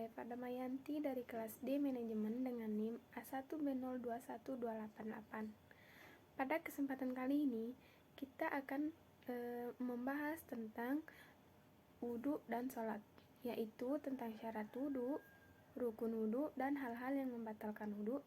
saya Fardamayanti dari kelas D Manajemen dengan NIM A1B021288. Pada kesempatan kali ini, kita akan membahas tentang wudhu dan sholat, yaitu tentang syarat wudhu, rukun wudhu, dan hal-hal yang membatalkan wudhu,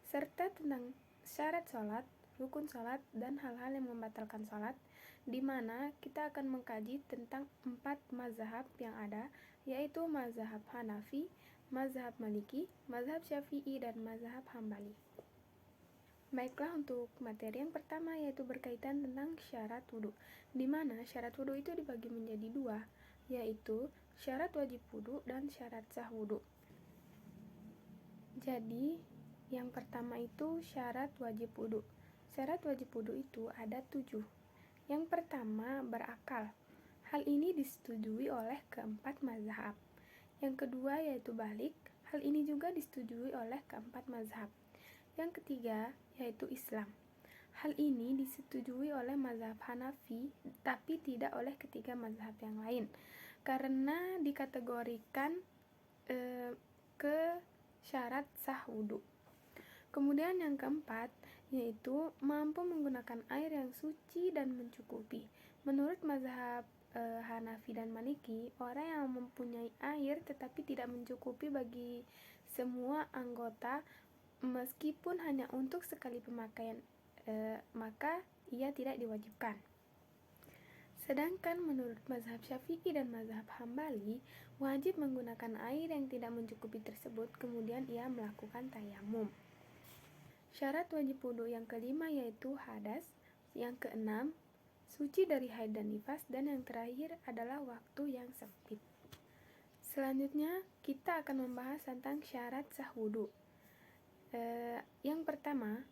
serta tentang syarat sholat, rukun sholat, dan hal-hal yang membatalkan sholat, di mana kita akan mengkaji tentang 4 mazhab yang ada, yaitu mazhab Hanafi, mazhab Maliki, mazhab Syafi'i, dan mazhab Hambali. Baiklah, untuk materi yang pertama yaitu berkaitan tentang syarat wudhu, di mana syarat wudhu itu dibagi menjadi 2, yaitu syarat wajib wudhu dan syarat sah wudhu. Jadi, yang pertama itu syarat wajib wudhu. Syarat wajib wudhu itu ada 7. Yang pertama, berakal. Hal ini disetujui oleh keempat mazhab. Yang kedua yaitu balik. Hal ini juga disetujui oleh keempat mazhab. Yang ketiga yaitu Islam. Hal ini disetujui oleh mazhab Hanafi, tapi tidak oleh ketiga mazhab yang lain, karena dikategorikan ke syarat sah wudhu. Kemudian yang keempat yaitu mampu menggunakan air yang suci dan mencukupi. Menurut mazhab Hanafi dan Maliki, orang yang mempunyai air tetapi tidak mencukupi bagi semua anggota meskipun hanya untuk sekali pemakaian, maka ia tidak diwajibkan. Sedangkan menurut mazhab Syafi'i dan mazhab Hambali, wajib menggunakan air yang tidak mencukupi tersebut, kemudian ia melakukan tayamum. Syarat wajib wudhu yang kelima yaitu hadas, yang keenam suci dari haid dan nifas, dan yang terakhir adalah waktu yang sempit. Selanjutnya kita akan membahas tentang syarat sah wudhu. Yang pertama,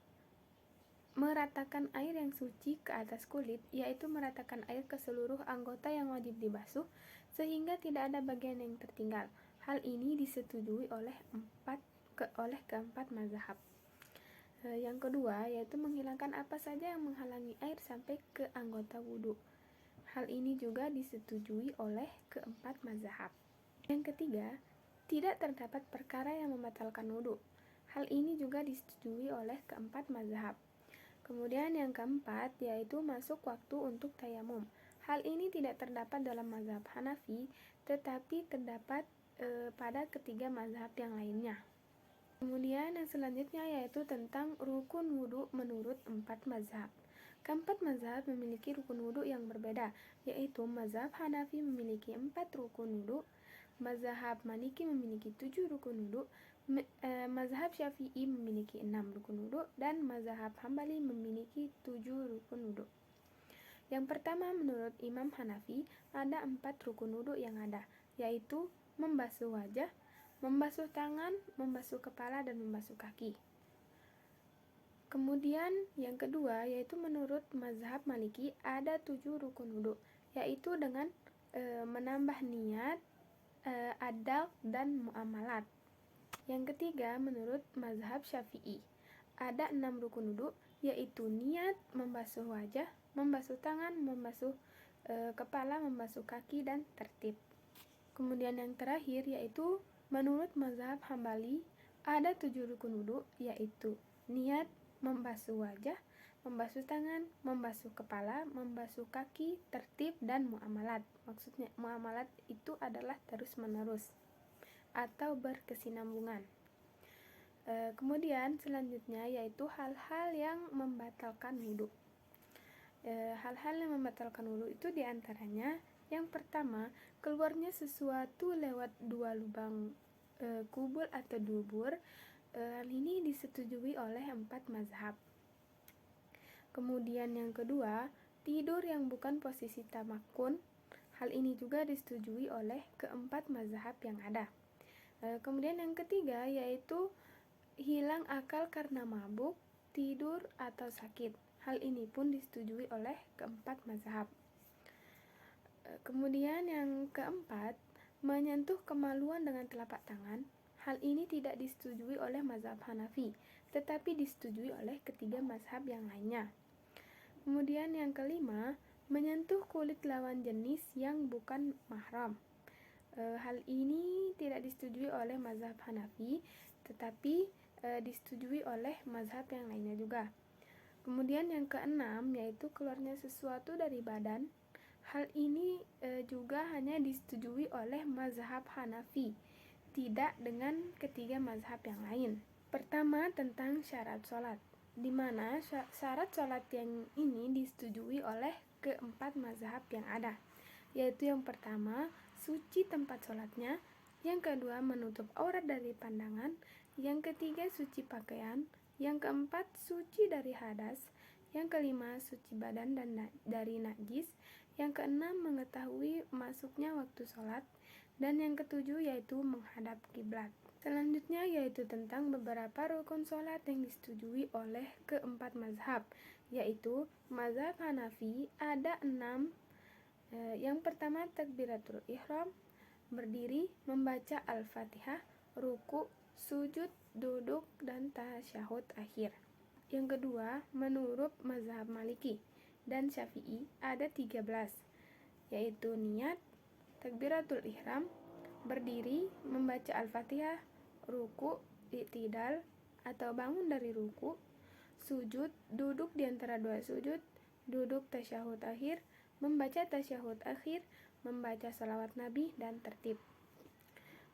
meratakan air yang suci ke atas kulit, yaitu meratakan air ke seluruh anggota yang wajib dibasuh sehingga tidak ada bagian yang tertinggal. Hal ini disetujui oleh keempat mazhab. Yang kedua yaitu menghilangkan apa saja yang menghalangi air sampai ke anggota wudhu. Hal ini juga disetujui oleh keempat mazhab. Yang ketiga, tidak terdapat perkara yang membatalkan wudhu. Hal ini juga disetujui oleh keempat mazhab. Kemudian yang keempat yaitu masuk waktu untuk tayamum. Hal ini tidak terdapat dalam mazhab Hanafi, tetapi terdapat pada ketiga mazhab yang lainnya. Kemudian yang selanjutnya yaitu tentang rukun wudhu menurut 4 mazhab. Keempat mazhab memiliki rukun wudhu yang berbeda, yaitu mazhab Hanafi memiliki 4 rukun wudhu, mazhab Maliki memiliki 7 rukun wudhu, mazhab Syafi'i memiliki 6 rukun wudhu, dan mazhab Hambali memiliki 7 rukun wudhu. Yang pertama, menurut Imam Hanafi ada 4 rukun wudhu yang ada, yaitu membasuh wajah, membasuh tangan, membasuh kepala, dan membasuh kaki. Kemudian yang kedua yaitu menurut mazhab Maliki ada 7 rukun wudhu, yaitu dengan menambah niat, adab, dan muamalat. Yang ketiga menurut mazhab Syafi'i ada 6 rukun wudhu, yaitu niat, membasuh wajah, membasuh tangan, membasuh kepala, membasuh kaki, dan tertib. Kemudian yang terakhir yaitu menurut mazhab Hambali ada 7 rukun wudhu, yaitu niat, membasuh wajah, membasuh tangan, membasuh kepala, membasuh kaki, tertib, dan muamalat. Maksudnya muamalat itu adalah terus-menerus atau berkesinambungan. Kemudian selanjutnya yaitu hal-hal yang membatalkan wudhu. Hal-hal yang membatalkan wudhu itu diantaranya yang pertama, keluarnya sesuatu lewat 2 lubang kubul atau dubur. Hal ini disetujui oleh 4 mazhab. Kemudian yang kedua, tidur yang bukan posisi tamakun. Hal ini juga disetujui oleh keempat mazhab yang ada. Kemudian yang ketiga yaitu hilang akal karena mabuk, tidur, atau sakit. Hal ini pun disetujui oleh keempat mazhab. Kemudian yang keempat, menyentuh kemaluan dengan telapak tangan. Hal ini tidak disetujui oleh mazhab Hanafi, tetapi disetujui oleh ketiga mazhab yang lainnya. Kemudian yang kelima, menyentuh kulit lawan jenis yang bukan mahram. Hal ini tidak disetujui oleh mazhab Hanafi, tetapi disetujui oleh mazhab yang lainnya juga. Kemudian yang keenam yaitu keluarnya sesuatu dari badan. Hal ini juga hanya disetujui oleh mazhab Hanafi, tidak dengan ketiga mazhab yang lain. Pertama, tentang syarat sholat, di mana syarat sholat yang ini disetujui oleh keempat mazhab yang ada, yaitu yang pertama, suci tempat sholatnya, yang kedua, menutup aurat dari pandangan, yang ketiga, suci pakaian, yang keempat, suci dari hadas, yang kelima, suci badan dan dari najis, yang keenam, mengetahui masuknya waktu sholat, dan yang ketujuh yaitu menghadap kiblat. Selanjutnya yaitu tentang beberapa rukun sholat yang disetujui oleh keempat mazhab, yaitu mazhab Hanafi ada 6. Yang pertama, takbiratul ihram, berdiri, membaca Al-Fatihah, ruku, sujud, duduk, dan tasyahud akhir. Yang kedua, menurut mazhab Maliki dan Syafi'i ada 13, yaitu niat, takbiratul ihram, berdiri, membaca Al-Fatihah, ruku, i'tidal atau bangun dari ruku, sujud, duduk di antara dua sujud, duduk tasyahud akhir, membaca tasyahud akhir, membaca salawat Nabi, dan tertib.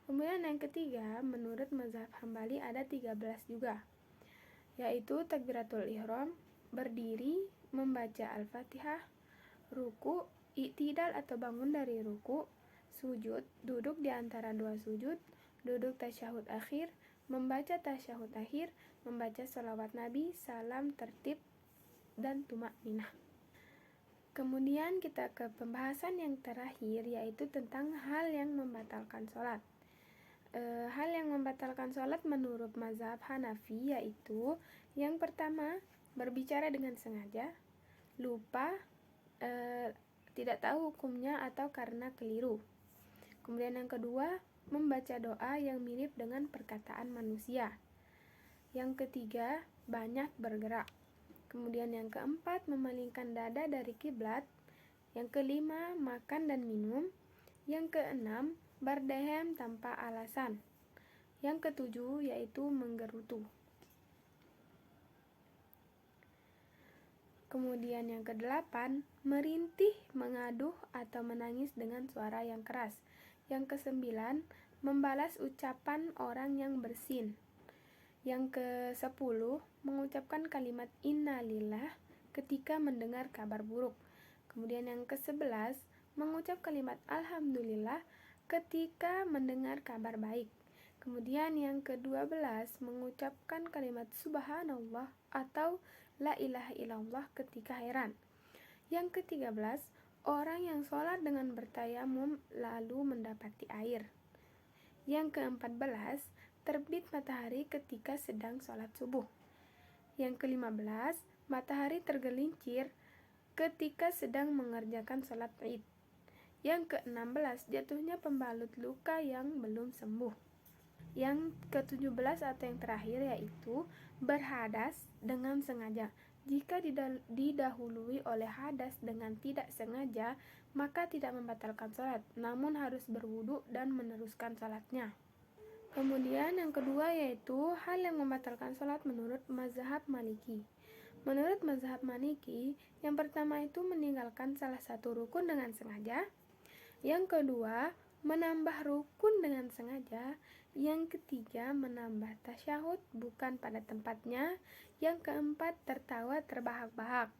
Kemudian yang ketiga, menurut mazhab Hambali ada 13 juga, yaitu takbiratul ihram, berdiri, membaca Al-Fatihah, ruku, i'tidal atau bangun dari ruku, sujud, duduk di antara dua sujud, duduk tasyahud akhir, membaca tasyahud akhir, membaca salawat Nabi, salam, tertib, dan tumakninah. Kemudian kita ke pembahasan yang terakhir, yaitu tentang hal yang membatalkan sholat. Hal yang membatalkan sholat menurut mazhab Hanafi yaitu yang pertama, berbicara dengan sengaja, lupa, tidak tahu hukumnya atau karena keliru. Kemudian yang kedua, membaca doa yang mirip dengan perkataan manusia. Yang ketiga, banyak bergerak. Kemudian yang keempat, memalingkan dada dari kiblat. Yang kelima, makan dan minum. Yang keenam, berdehem tanpa alasan. Yang ketujuh yaitu menggerutu. Kemudian yang kedelapan, merintih, mengaduh atau menangis dengan suara yang keras. Yang kesembilan, membalas ucapan orang yang bersin. Yang ke-10, mengucapkan kalimat innalillah ketika mendengar kabar buruk. Kemudian yang ke-11, mengucap kalimat alhamdulillah ketika mendengar kabar baik. Kemudian yang ke-12, mengucapkan kalimat subhanallah atau la ilaha illallah ketika heran. Yang ke-13, orang yang sholat dengan bertayamum lalu mendapati air. Yang ke-14, terbit matahari ketika sedang sholat subuh. Yang ke-15, matahari tergelincir ketika sedang mengerjakan sholat id. Yang ke-16, jatuhnya pembalut luka yang belum sembuh. Yang ke-17 atau yang terakhir yaitu berhadas dengan sengaja. Jika didahului oleh hadas dengan tidak sengaja, maka tidak membatalkan sholat, namun harus berwudu dan meneruskan sholatnya. Kemudian yang kedua yaitu hal yang membatalkan sholat menurut mazhab Maliki. Menurut mazhab Maliki, yang pertama itu meninggalkan salah satu rukun dengan sengaja. Yang kedua, menambah rukun dengan sengaja. Yang ketiga, menambah tasyahud bukan pada tempatnya. Yang keempat, tertawa terbahak-bahak.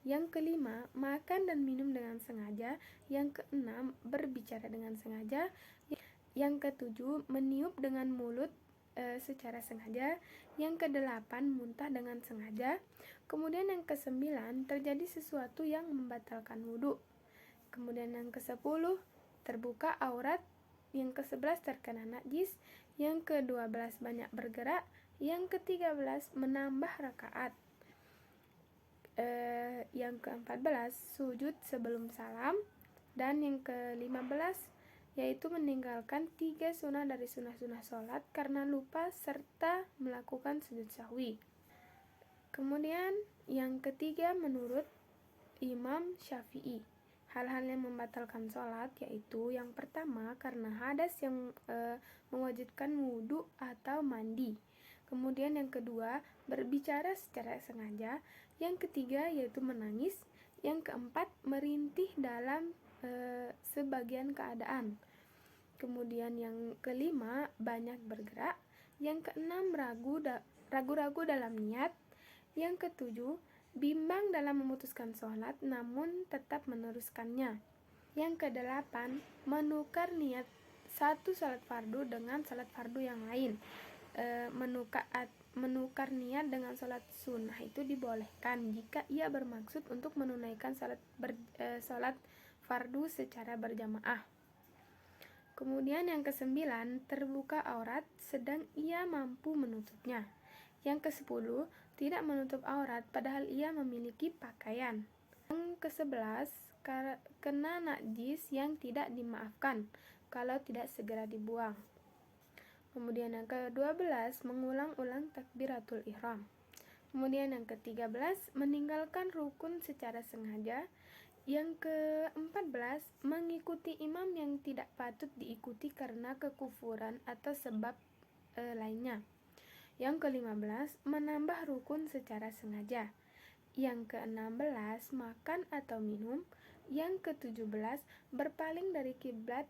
Yang kelima, makan dan minum dengan sengaja. Yang keenam, berbicara dengan sengaja. Yang ketujuh, meniup dengan mulut secara sengaja. Yang kedelapan, muntah dengan sengaja. Kemudian yang kesembilan, terjadi sesuatu yang membatalkan wudhu. Kemudian yang ke-10, terbuka aurat. Yang ke-11, terkena najis. Yang ke-12, banyak bergerak. Yang ke-13, menambah rakaat. Yang ke-14, sujud sebelum salam. Dan yang ke-15, yaitu meninggalkan 3 sunnah dari sunnah-sunnah sholat karena lupa serta melakukan sujud sahwi. Kemudian yang ketiga menurut Imam Syafi'i, hal-hal yang membatalkan sholat yaitu yang pertama karena hadas yang mewajibkan wudhu atau mandi. Kemudian yang kedua, berbicara secara sengaja. Yang ketiga yaitu menangis. Yang keempat, merintih dalam sebagian keadaan. Kemudian yang kelima, banyak bergerak. Yang keenam, ragu-ragu dalam niat. Yang ketujuh, bimbang dalam memutuskan sholat namun tetap meneruskannya. Yang kedelapan, menukar niat satu sholat fardu dengan sholat fardu yang lain. Menukar niat dengan sholat sunnah itu dibolehkan jika ia bermaksud untuk menunaikan sholat fardu secara berjamaah. Kemudian yang kesembilan, terbuka aurat sedang ia mampu menutupnya. Yang ke-10, tidak menutup aurat padahal ia memiliki pakaian. Yang ke-11, kena najis yang tidak dimaafkan kalau tidak segera dibuang. Kemudian yang ke-12, mengulang-ulang takbiratul ihram. Kemudian yang ke-13, meninggalkan rukun secara sengaja. Yang ke-14, mengikuti imam yang tidak patut diikuti karena kekufuran atau sebab lainnya. Yang ke-15, menambah rukun secara sengaja. Yang ke-16, makan atau minum. Yang ke-17, berpaling dari kiblat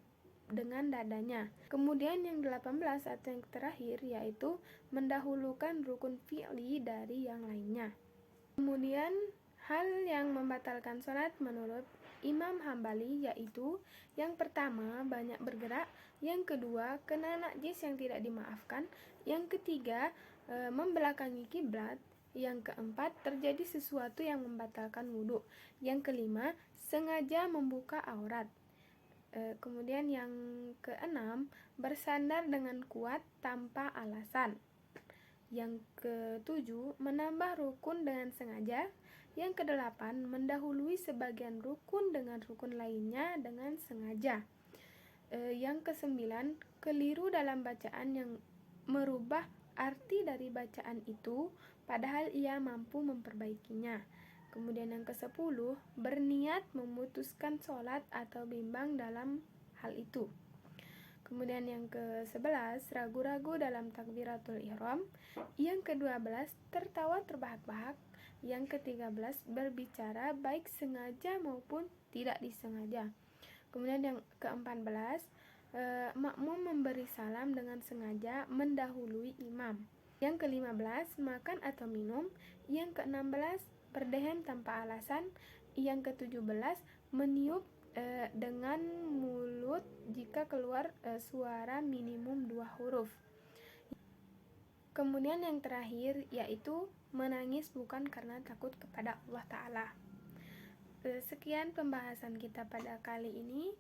dengan dadanya. Kemudian yang 18 atau yang terakhir yaitu mendahulukan rukun fi'li dari yang lainnya. Kemudian hal yang membatalkan sholat menurut Imam Hambali yaitu yang pertama, banyak bergerak. Yang kedua, kena najis yang tidak dimaafkan. Yang ketiga, membelakangi kiblat. Yang keempat, terjadi sesuatu yang membatalkan wudhu. Yang kelima, sengaja membuka aurat. Kemudian yang keenam, bersandar dengan kuat tanpa alasan. Yang ketujuh, menambah rukun dengan sengaja. Yang kedelapan, mendahului sebagian rukun dengan rukun lainnya dengan sengaja. Yang kesembilan, keliru dalam bacaan yang merubah arti dari bacaan itu padahal ia mampu memperbaikinya. Kemudian yang ke-10, berniat memutuskan sholat atau bimbang dalam hal itu. Kemudian yang ke-11, ragu-ragu dalam takbiratul ihram. Yang ke-12, tertawa terbahak-bahak. Yang ke-13, berbicara baik sengaja maupun tidak disengaja. Kemudian yang ke-14, makmum memberi salam dengan sengaja mendahului imam. Yang ke-15, makan atau minum. Yang ke-16, berdehem tanpa alasan. Yang ke-17, meniup dengan mulut jika keluar suara minimum 2 huruf. Kemudian yang terakhir yaitu menangis bukan karena takut kepada Allah Ta'ala. Sekian pembahasan kita pada kali ini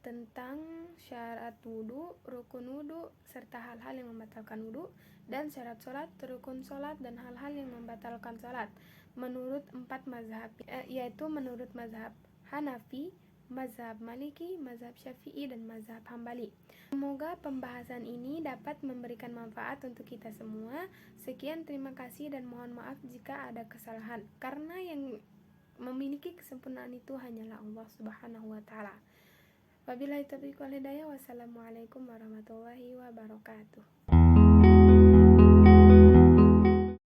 tentang syarat wudhu, rukun wudhu, serta hal-hal yang membatalkan wudhu, dan syarat sholat, rukun sholat, dan hal-hal yang membatalkan sholat menurut 4 mazhab, yaitu menurut mazhab Hanafi, mazhab Maliki, mazhab Syafi'i, dan mazhab Hambali. Semoga pembahasan ini dapat memberikan manfaat untuk kita semua. Sekian, terima kasih dan mohon maaf jika ada kesalahan, karena yang memiliki kesempurnaan itu hanyalah Allah Subhanahu wa Ta'ala. Wabillahi taufiq wal hidayah. Wassalamualaikum warahmatullahi wabarakatuh.